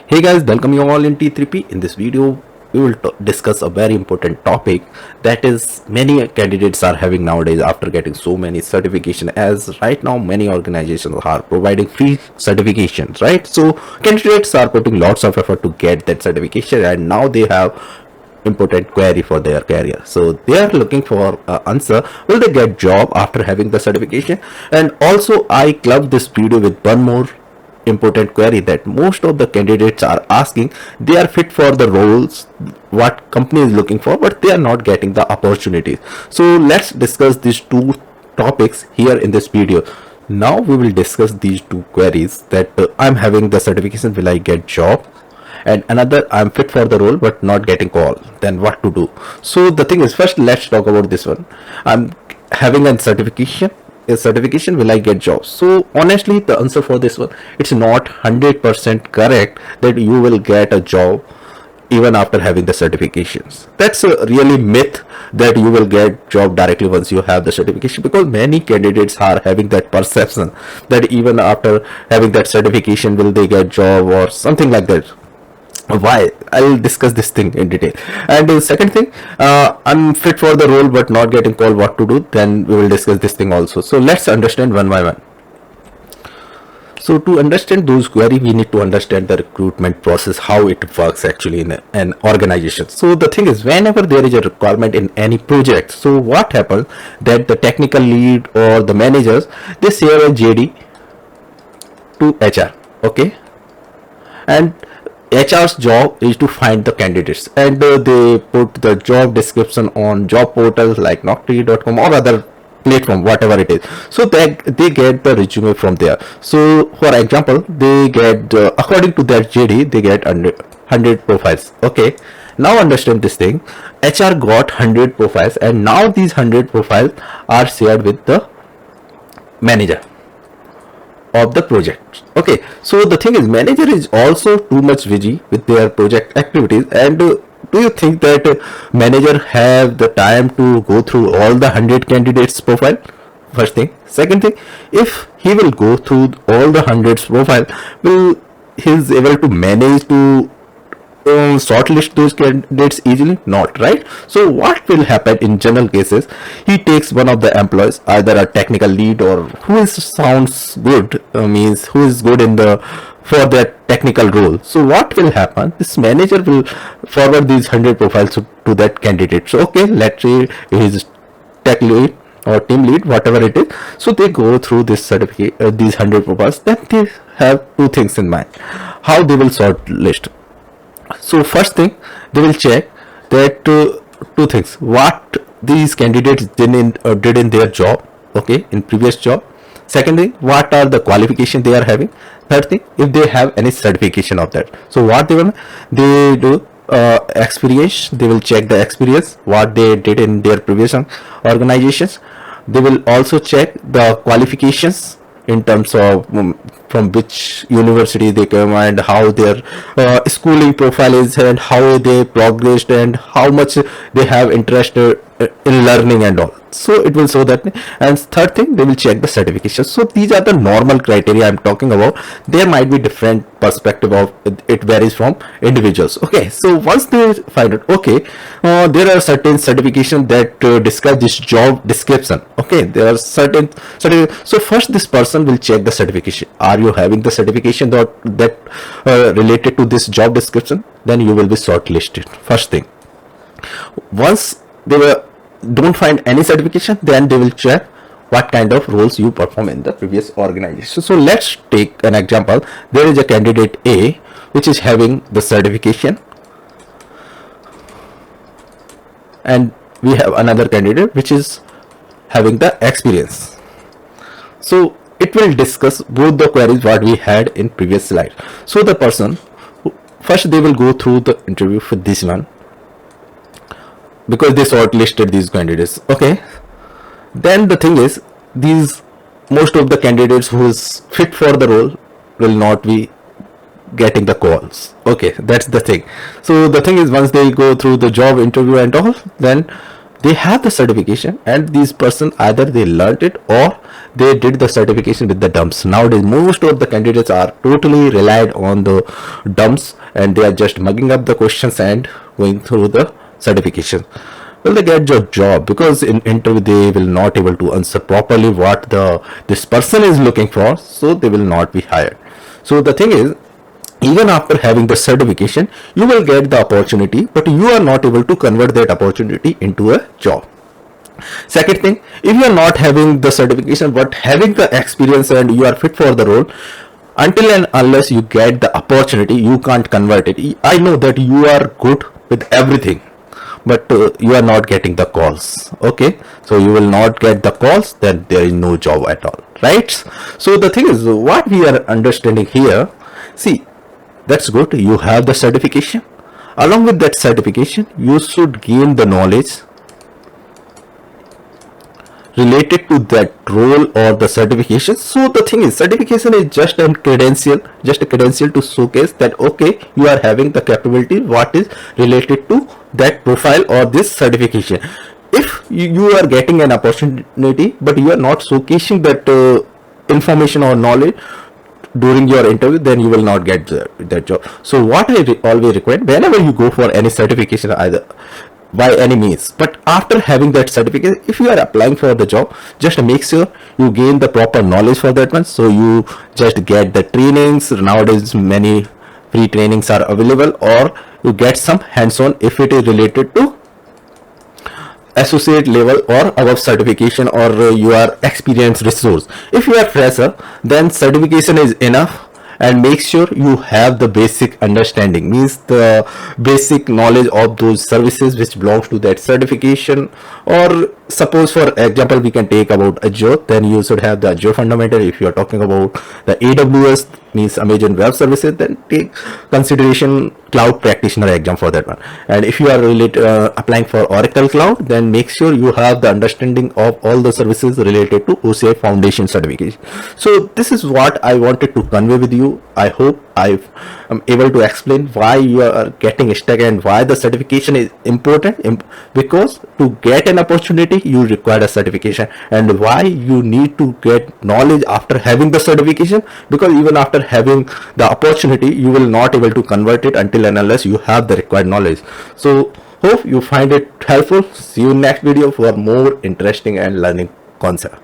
Hey guys, welcome you all in T3P. In this video, we will discuss a very important topic that is many candidates are having nowadays after getting so many certification, as right now many organizations are providing free certifications, right? So candidates are putting lots of effort to get that certification, and now they have important query for their career, so they are looking for answer, will they get job after having the certification? And also I club this video with one more important query that most of the candidates are asking. They are fit for the roles what company is looking for, but they are not getting the opportunities. So let's discuss these two topics here in this video. Now we will discuss these two queries, that I'm having the certification, will I get job? And another, I'm fit for the role but not getting call, then what to do? So the thing is, first let's talk about this one. I'm having a certification, will I get jobs? So honestly, the answer for this one, it's not 100% correct that you will get a job even after having the certifications. That's a really myth that you will get job directly once you have the certification, because many candidates are having that perception that even after having that certification will they get job or something like that. Why? I'll discuss this thing in detail. And the second thing, I'm fit for the role but not getting called, what to do? Then we will discuss this thing also. So let's understand one by one. So to understand those queries, we need to understand the recruitment process, how it works actually in an organization. So the thing is, whenever there is a requirement in any project, so what happens that the technical lead or the managers, they share a JD to HR, okay? And HR's job is to find the candidates, and they put the job description on job portals like naukri.com or other platform, whatever it is. So they get the resume from there. So for example, they get according to their JD, they get 100 profiles. Okay, now understand this thing. HR got 100 profiles, and now these 100 profiles are shared with the manager of the project. Okay, so the thing is, manager is also too much busy with their project activities. And do you think that manager have the time to go through all the 100 candidates profile? First thing. Second thing, if he will go through all the 100 profile, will he is able to manage to shortlist those candidates easily? Not, right? So what will happen in general cases, he takes one of the employees, either a technical lead or who is sounds good, means who is good in the for that technical role. So what will happen, this manager will forward these 100 profiles to that candidate. So okay, let's say his tech lead or team lead, whatever it is. So they go through this certificate, these 100 profiles. Then they have two things in mind, how they will shortlist. So first thing, they will check that two things, what these candidates did in their job, okay, in previous job. Second thing, what are the qualification they are having. Third thing, if they have any certification of that. So what they do, experience, they will check the experience, what they did in their previous organizations. They will also check the qualifications in terms of from which university they come, and how their schooling profile is, and how they progressed, and how much they have interest in learning and all. So it will show that. And third thing, they will check the certification. So these are the normal criteria I'm talking about. There might be different perspective of it, varies from individuals. Okay, so once they find it, okay, there are certain certification that describe this job description. Okay, there are certain. So first, this person will check the certification. Are you having the certification that related to this job description? Then you will be shortlisted. First thing. Once they don't find any certification, then they will check what kind of roles you perform in the previous organization. So let's take an example. There is a candidate A which is having the certification, and we have another candidate which is having the experience. So it will discuss both the queries what we had in previous slide. So the person, first they will go through the interview for this one, because they shortlisted these candidates. Okay, then the thing is, these most of the candidates who is fit for the role will not be getting the calls. Okay, that's the thing. So the thing is, once they go through the job interview and all, then they have the certification, and these person either they learned it or they did the certification with the dumps. Nowadays most of the candidates are totally relied on the dumps, and they are just mugging up the questions and going through the certification. Will they get your job? Because in interview they will not able to answer properly what the this person is looking for, so they will not be hired. So the thing is, even after having the certification you will get the opportunity, but you are not able to convert that opportunity into a job. Second thing, if you are not having the certification but having the experience and you are fit for the role, until and unless you get the opportunity you can't convert it. I know that you are good with everything, but you are not getting the calls. Okay, so you will not get the calls, then there is no job at all, right? So the thing is, what we are understanding here, see, that's good, you have the certification. Along with that certification you should gain the knowledge related to that role or the certification. So the thing is, certification is just a credential, to showcase that okay, you are having the capability what is related to that profile or this certification. If you are getting an opportunity but you are not showcasing that information or knowledge during your interview, then you will not get that job. So what I always recommend, whenever you go for any certification, either by any means, but after having that certificate, if you are applying for the job, just make sure you gain the proper knowledge for that one. So you just get the trainings. Nowadays many free trainings are available, or you get some hands-on if it is related to associate level or above certification, or you are experienced resource. If you are fresher, then certification is enough, and make sure you have the basic understanding, means the basic knowledge of those services which belongs to that certification. Or suppose for example we can take about Azure, then you should have the Azure fundamental. If you are talking about the AWS, means Amazon Web Services, then take consideration cloud practitioner exam for that one. And if you are applying for Oracle Cloud, then make sure you have the understanding of all the services related to OCI Foundation certification. So this is what I wanted to convey with you. I hope I am able to explain why you are getting stuck and why the certification is important, because to get an opportunity you require a certification, and why you need to get knowledge after having the certification, because even after having the opportunity you will not able to convert it until and unless you have the required knowledge. So hope you find it helpful. See you in next video for more interesting and learning concept.